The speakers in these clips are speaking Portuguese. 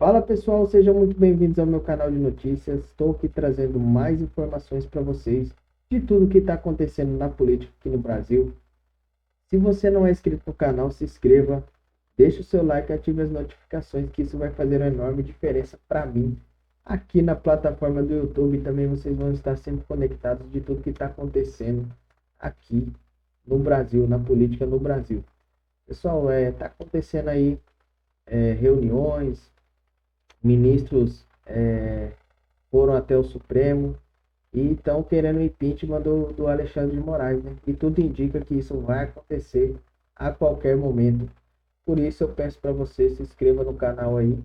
Fala pessoal, sejam muito bem-vindos ao meu canal de notícias. Estou aqui trazendo mais informações para vocês de tudo que está acontecendo na política aqui no Brasil. Se você não é inscrito no canal, se inscreva, deixe o seu like e ative as notificações, que isso vai fazer uma enorme diferença para mim aqui na plataforma do YouTube. Também vocês vão estar sempre conectados de tudo que está acontecendo aqui no Brasil, na política no Brasil. Pessoal, está acontecendo aí reuniões. Ministros foram até o Supremo e estão querendo o impeachment do Alexandre de Moraes, né? E tudo indica que isso vai acontecer a qualquer momento. Por isso eu peço para você, se inscreva no canal aí,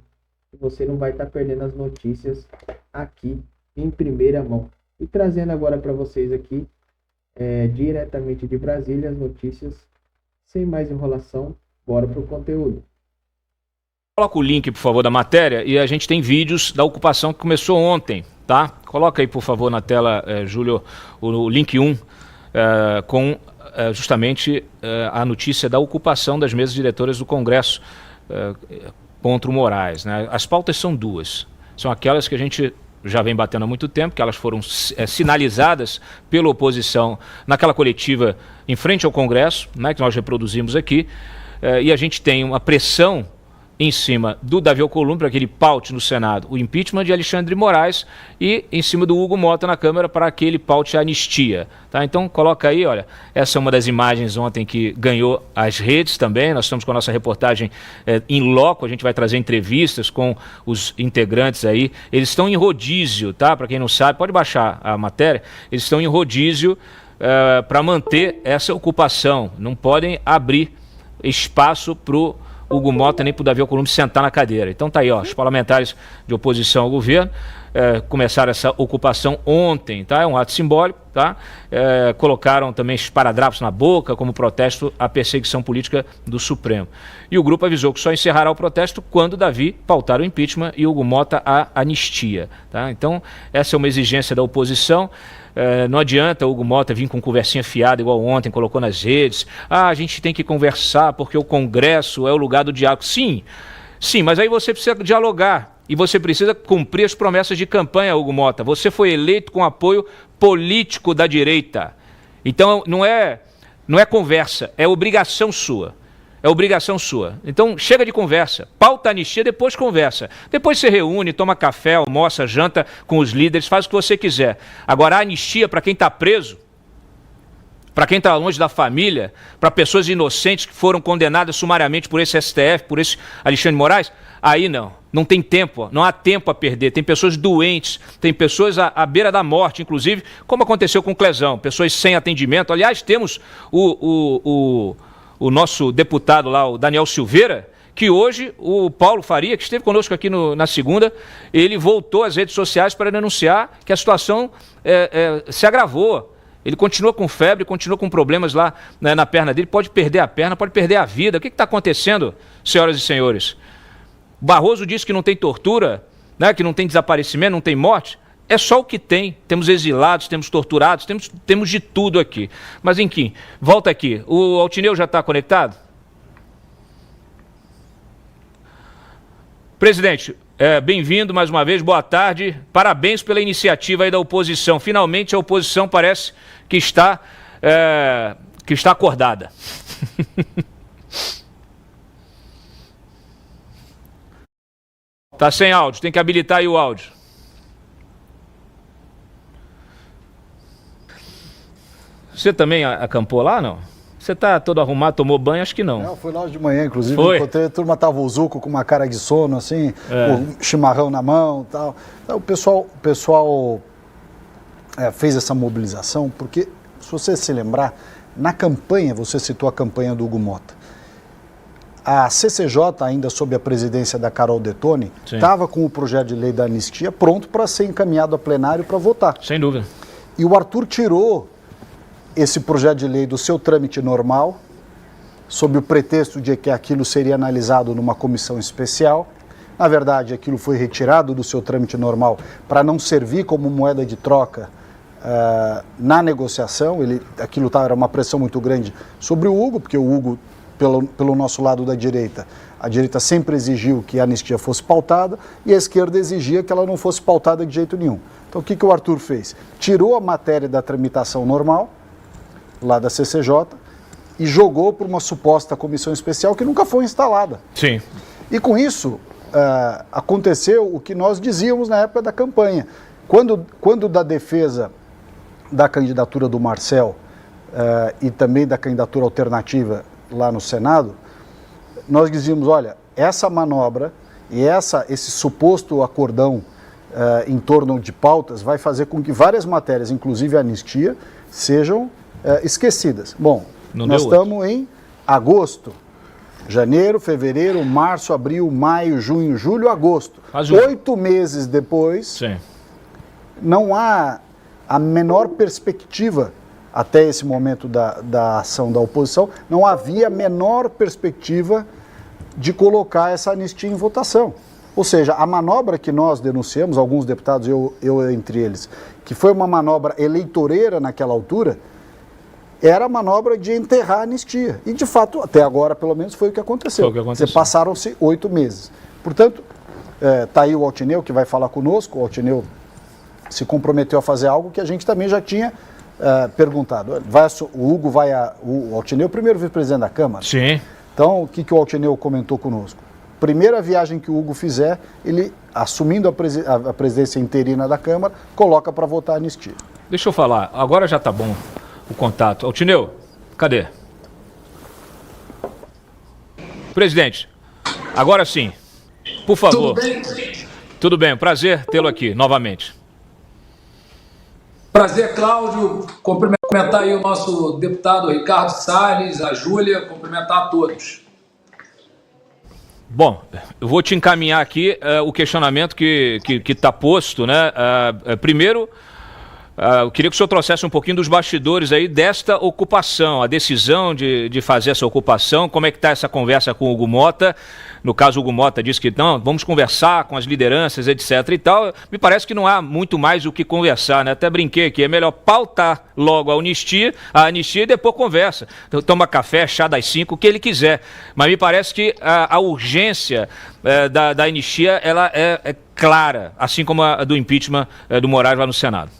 que você não vai estar perdendo as notícias aqui em primeira mão. E trazendo agora para vocês aqui, diretamente de Brasília, as notícias, sem mais enrolação, bora pro conteúdo. Coloca o link, por favor, da matéria, e a gente tem vídeos da ocupação que começou ontem, tá? Coloca aí, por favor, na tela, Júlio, o link 1, com justamente a notícia da ocupação das mesas diretoras do Congresso contra o Moraes, né? As pautas são duas. São aquelas que a gente já vem batendo há muito tempo, que elas foram sinalizadas pela oposição naquela coletiva em frente ao Congresso, né, que nós reproduzimos aqui, e a gente tem uma pressão em cima do Davi Alcolumbre, para que ele paute no Senado o impeachment de Alexandre de Moraes, e em cima do Hugo Mota na Câmara para que ele paute a anistia. Tá? Então coloca aí, olha, essa é uma das imagens ontem que ganhou as redes também. Nós estamos com a nossa reportagem em loco, a gente vai trazer entrevistas com os integrantes aí. Eles estão em rodízio, tá? Para quem não sabe, pode baixar a matéria, eles estão em rodízio para manter essa ocupação. Não podem abrir espaço para o Hugo Mota nem para o Davi Alcolumbre sentar na cadeira. Então tá aí, ó, os parlamentares de oposição ao governo começaram essa ocupação ontem, tá? É um ato simbólico, tá? Colocaram também esparadrapos na boca como protesto à perseguição política do Supremo. E o grupo avisou que só encerrará o protesto quando Davi pautar o impeachment e Hugo Mota a anistia, tá? Então essa é uma exigência da oposição. Não adianta o Hugo Mota vir com conversinha fiada igual ontem, colocou nas redes. A gente tem que conversar porque o Congresso é o lugar do diálogo. Sim, mas aí você precisa dialogar e você precisa cumprir as promessas de campanha, Hugo Mota. Você foi eleito com apoio político da direita. Então não é conversa, é obrigação sua. É obrigação sua. Então chega de conversa. Pauta a anistia, depois conversa. Depois você reúne, toma café, almoça, janta com os líderes, faz o que você quiser. Agora a anistia para quem está preso, para quem está longe da família, para pessoas inocentes que foram condenadas sumariamente por esse STF, por esse Alexandre de Moraes, aí não tem tempo, não há tempo a perder. Tem pessoas doentes, tem pessoas à beira da morte, inclusive, como aconteceu com o Clezão, pessoas sem atendimento. Aliás, temos o nosso deputado lá, o Daniel Silveira, que hoje o Paulo Faria, que esteve conosco aqui na segunda, ele voltou às redes sociais para denunciar que a situação se agravou. Ele continua com febre, continua com problemas lá, né, na perna dele, pode perder a perna, pode perder a vida. O que está acontecendo, senhoras e senhores? Barroso disse que não tem tortura, né, que não tem desaparecimento, não tem morte. É só o que tem. Temos exilados, temos torturados, temos de tudo aqui. Mas, enfim, volta aqui. O Altineu já está conectado? Presidente, bem-vindo mais uma vez, boa tarde. Parabéns pela iniciativa aí da oposição. Finalmente a oposição parece que está acordada. Tá sem áudio, tem que habilitar aí o áudio. Você também acampou lá, não? Você tá todo arrumado, tomou banho? Acho que não. Não, foi lá de manhã, inclusive. Foi? Encontrei, a turma tava o Zuco com uma cara de sono, assim, com chimarrão na mão e tal. Então, o pessoal fez essa mobilização porque, se você se lembrar, na campanha, você citou a campanha do Hugo Mota. A CCJ, ainda sob a presidência da Carol Detoni, estava com o projeto de lei da anistia pronto para ser encaminhado a plenário para votar. Sem dúvida. E o Arthur tirou esse projeto de lei do seu trâmite normal, sob o pretexto de que aquilo seria analisado numa comissão especial. Na verdade, aquilo foi retirado do seu trâmite normal para não servir como moeda de troca na negociação. Aquilo era uma pressão muito grande sobre o Hugo, porque o Hugo, pelo nosso lado da direita, A direita sempre exigiu que a anistia fosse pautada e a esquerda exigia que ela não fosse pautada de jeito nenhum. Então o que o Arthur fez? Tirou a matéria da tramitação normal, lá da CCJ, e jogou para uma suposta comissão especial que nunca foi instalada. Sim. E com isso, aconteceu o que nós dizíamos na época da campanha. Quando da defesa da candidatura do Marcel e também da candidatura alternativa lá no Senado, nós dizíamos, olha, essa manobra e esse suposto acordão em torno de pautas vai fazer com que várias matérias, inclusive a anistia, sejam esquecidas. Bom, nós estamos em agosto, janeiro, fevereiro, março, abril, maio, junho, julho, agosto. 8 meses depois, sim, não há a menor perspectiva, até esse momento da ação da oposição, não havia a menor perspectiva de colocar essa anistia em votação. Ou seja, a manobra que nós denunciamos, alguns deputados, eu entre eles, que foi uma manobra eleitoreira naquela altura, era a manobra de enterrar a anistia. E, de fato, até agora, pelo menos, foi o que aconteceu. Passaram-se 8 meses. Portanto, está aí o Altineu, que vai falar conosco. O Altineu se comprometeu a fazer algo que a gente também já tinha perguntado. O Altineu é o primeiro vice-presidente da Câmara. Sim. Então, o que o Altineu comentou conosco? Primeira viagem que o Hugo fizer, ele, assumindo a presidência interina da Câmara, coloca para votar a anistia. Deixa eu falar, agora já está bom o contato. Altineu, cadê? Presidente, agora sim, por favor. Tudo bem? Tudo bem, prazer tê-lo aqui novamente. Prazer, Cláudio. Cumprimentar aí o nosso deputado Ricardo Salles, a Júlia, cumprimentar a todos. Bom, eu vou te encaminhar aqui o questionamento que está posto, né? Primeiro, eu queria que o senhor trouxesse um pouquinho dos bastidores aí desta ocupação, a decisão de fazer essa ocupação, como é que está essa conversa com o Hugo Mota. No caso, o Hugo Mota disse que não, vamos conversar com as lideranças, etc. e tal. Me parece que não há muito mais o que conversar, né? Até brinquei aqui, é melhor pautar logo a anistia e depois conversa. Toma café, chá das 5, o que ele quiser. Mas me parece que a urgência da anistia ela é clara, assim como a do impeachment do Moraes lá no Senado.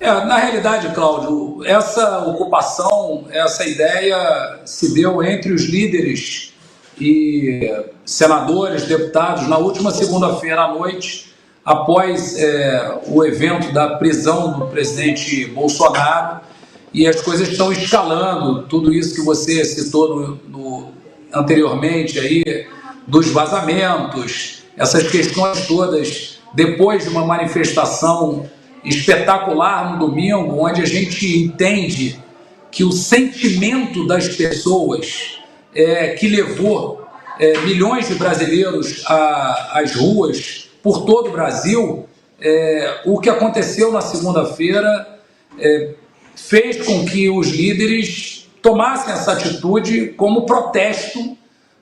Na realidade, Cláudio, essa ocupação, essa ideia se deu entre os líderes e senadores, deputados, na última segunda-feira à noite, após o evento da prisão do presidente Bolsonaro, e as coisas estão escalando, tudo isso que você citou anteriormente aí, dos vazamentos, essas questões todas, depois de uma manifestação espetacular no domingo, onde a gente entende que o sentimento das pessoas que levou milhões de brasileiros às ruas por todo o Brasil, o que aconteceu na segunda-feira fez com que os líderes tomassem essa atitude como protesto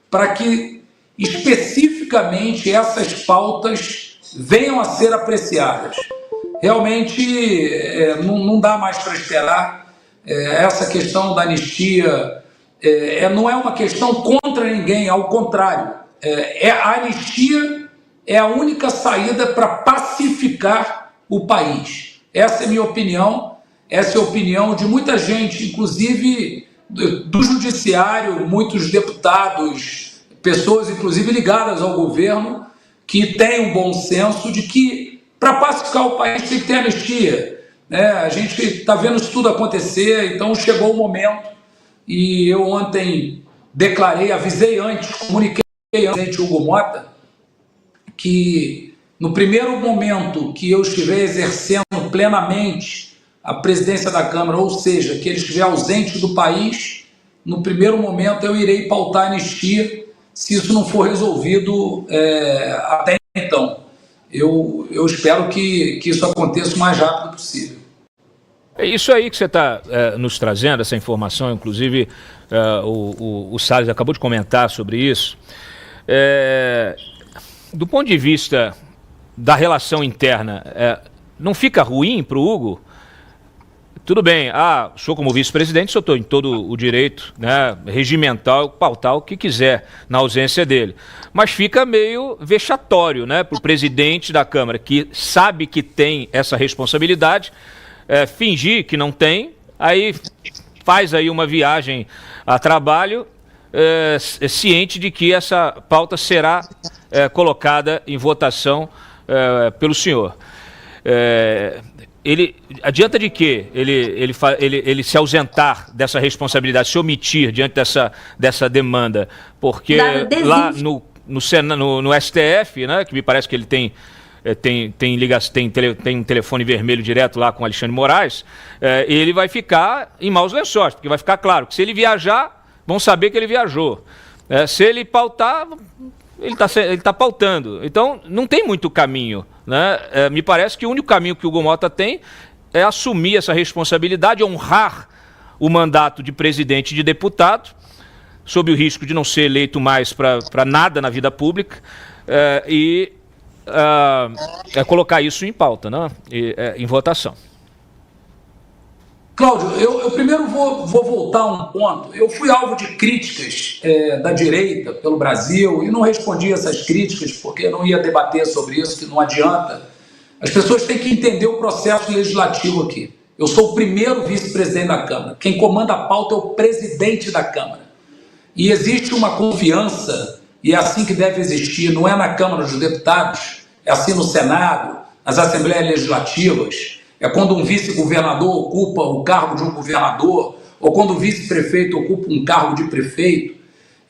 para que especificamente essas pautas venham a ser apreciadas. Realmente não dá mais para esperar. Essa questão da anistia não é uma questão contra ninguém, ao contrário. A anistia é a única saída para pacificar o país. Essa é a minha opinião, essa é a opinião de muita gente, inclusive do judiciário, muitos deputados, pessoas inclusive ligadas ao governo, que têm um bom senso de que para pacificar o país tem que ter anistia. A gente está vendo isso tudo acontecer, então chegou o momento. E eu ontem avisei antes, comuniquei ao presidente Hugo Mota, que no primeiro momento que eu estiver exercendo plenamente a presidência da Câmara, ou seja, que ele estiver ausente do país, no primeiro momento eu irei pautar a anistia, se isso não for resolvido até então. Eu espero que isso aconteça o mais rápido possível. É isso aí que você está nos trazendo, essa informação, inclusive o Salles acabou de comentar sobre isso. Do ponto de vista da relação interna, não fica ruim para o Hugo tudo bem, o senhor como vice-presidente, o senhor tem todo o direito, né, regimental, pautar o que quiser na ausência dele. Mas fica meio vexatório, né, para o presidente da Câmara, que sabe que tem essa responsabilidade, fingir que não tem, aí faz aí uma viagem a trabalho, ciente de que essa pauta será colocada em votação pelo senhor. Adianta de quê? Ele se ausentar dessa responsabilidade, se omitir diante dessa demanda, porque lá no STF, né, que me parece que ele tem um telefone vermelho direto lá com Alexandre Moraes, ele vai ficar em maus lençóis, porque vai ficar claro que se ele viajar, vão saber que ele viajou. Se ele pautar, ele está pautando. Então, não tem muito caminho, né? Me parece que o único caminho que o Hugo Mota tem é assumir essa responsabilidade, honrar o mandato de presidente e de deputado, sob o risco de não ser eleito mais para nada na vida pública, e colocar isso em pauta, né? Em votação. Cláudio, eu primeiro vou voltar a um ponto. Eu fui alvo de críticas da direita pelo Brasil e não respondi essas críticas porque eu não ia debater sobre isso, que não adianta. As pessoas têm que entender o processo legislativo aqui. Eu sou o primeiro vice-presidente da Câmara. Quem comanda a pauta é o presidente da Câmara. E existe uma confiança, e é assim que deve existir, não é na Câmara dos Deputados, é assim no Senado, nas Assembleias Legislativas. É quando um vice-governador ocupa o cargo de um governador, ou quando o vice-prefeito ocupa um cargo de prefeito.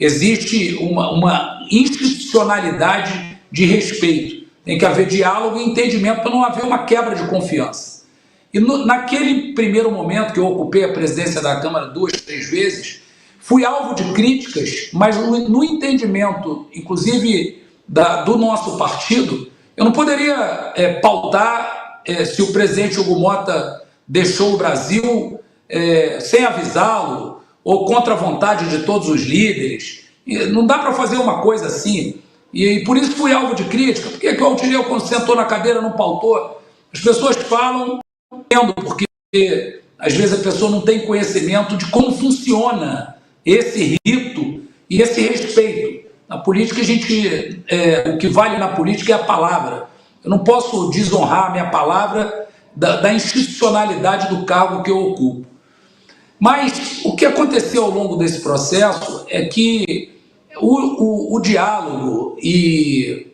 Existe uma institucionalidade de respeito. Tem que haver diálogo e entendimento para não haver uma quebra de confiança. E naquele primeiro momento que eu ocupei a presidência da Câmara 2, 3 vezes, fui alvo de críticas, mas no entendimento, inclusive do nosso partido, eu não poderia pautar se o presidente Hugo Mota deixou o Brasil sem avisá-lo ou contra a vontade de todos os líderes. Não dá para fazer uma coisa assim. E por isso fui alvo de crítica. Por que o Altineu, quando sentou na cadeira, não pautou? As pessoas falam, porque às vezes a pessoa não tem conhecimento de como funciona esse rito e esse respeito. Na política, o que vale na política é a palavra. Eu não posso desonrar a minha palavra da institucionalidade do cargo que eu ocupo. Mas o que aconteceu ao longo desse processo é que o diálogo e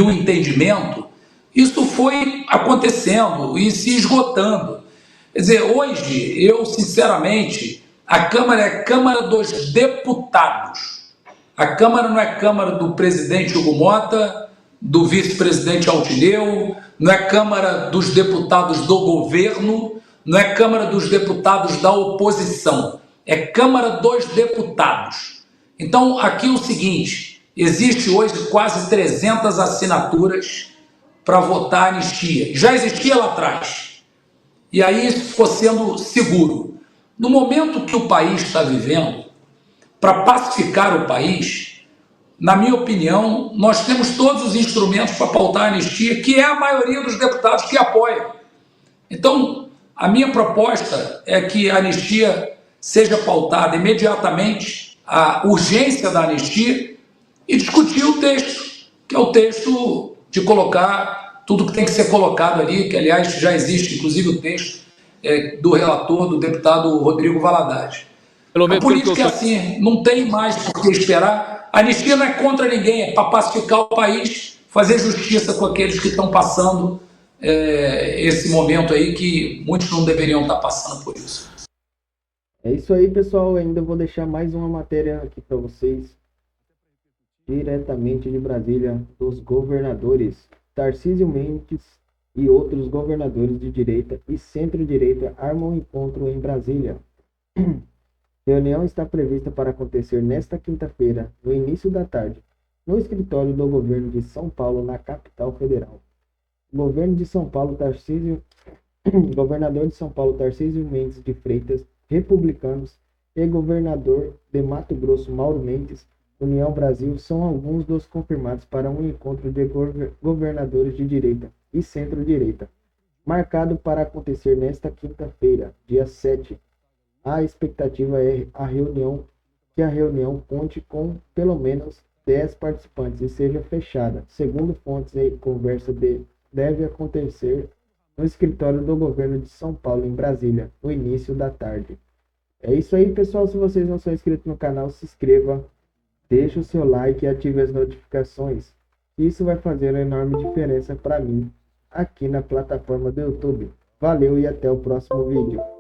o entendimento, isso foi acontecendo e se esgotando. Quer dizer, hoje, eu sinceramente, a Câmara é Câmara dos Deputados. A Câmara não é Câmara do presidente Hugo Mota, do vice-presidente Altineu, não é Câmara dos Deputados do governo, não é Câmara dos Deputados da oposição, é Câmara dos Deputados. Então, aqui é o seguinte, existe hoje quase 300 assinaturas para votar a anistia. Já existia lá atrás. E aí isso ficou sendo seguro. No momento que o país está vivendo, para pacificar o país, na minha opinião, nós temos todos os instrumentos para pautar a anistia, que é a maioria dos deputados que apoiam. Então, a minha proposta é que a anistia seja pautada imediatamente, a urgência da anistia, e discutir o texto, que é o texto de colocar tudo que tem que ser colocado ali, que, aliás, já existe, inclusive o texto do relator, do deputado Rodrigo Valadares. A política é assim, não tem mais por que esperar. A anistia não é contra ninguém, é para pacificar o país, fazer justiça com aqueles que estão passando esse momento aí, que muitos não deveriam estar passando por isso. É isso aí, pessoal. Ainda vou deixar mais uma matéria aqui para vocês, diretamente de Brasília, dos governadores Tarcísio Mendes e outros governadores de direita e centro-direita armam um encontro em Brasília. Reunião está prevista para acontecer nesta quinta-feira, no início da tarde, no escritório do governo de São Paulo, na capital federal. O governo de São Paulo, governador de São Paulo, Tarcísio Mendes de Freitas, republicanos, e governador de Mato Grosso, Mauro Mendes, União Brasil, são alguns dos confirmados para um encontro de governadores de direita e centro-direita. marcado para acontecer nesta quinta-feira, dia 7. A expectativa é que a reunião conte com pelo menos 10 participantes e seja fechada. Segundo fontes, a conversa deve acontecer no escritório do governo de São Paulo, em Brasília, no início da tarde. É isso aí, pessoal. Se vocês não são inscritos no canal, se inscreva, deixe o seu like e ative as notificações. Isso vai fazer uma enorme diferença para mim aqui na plataforma do YouTube. Valeu e até o próximo vídeo.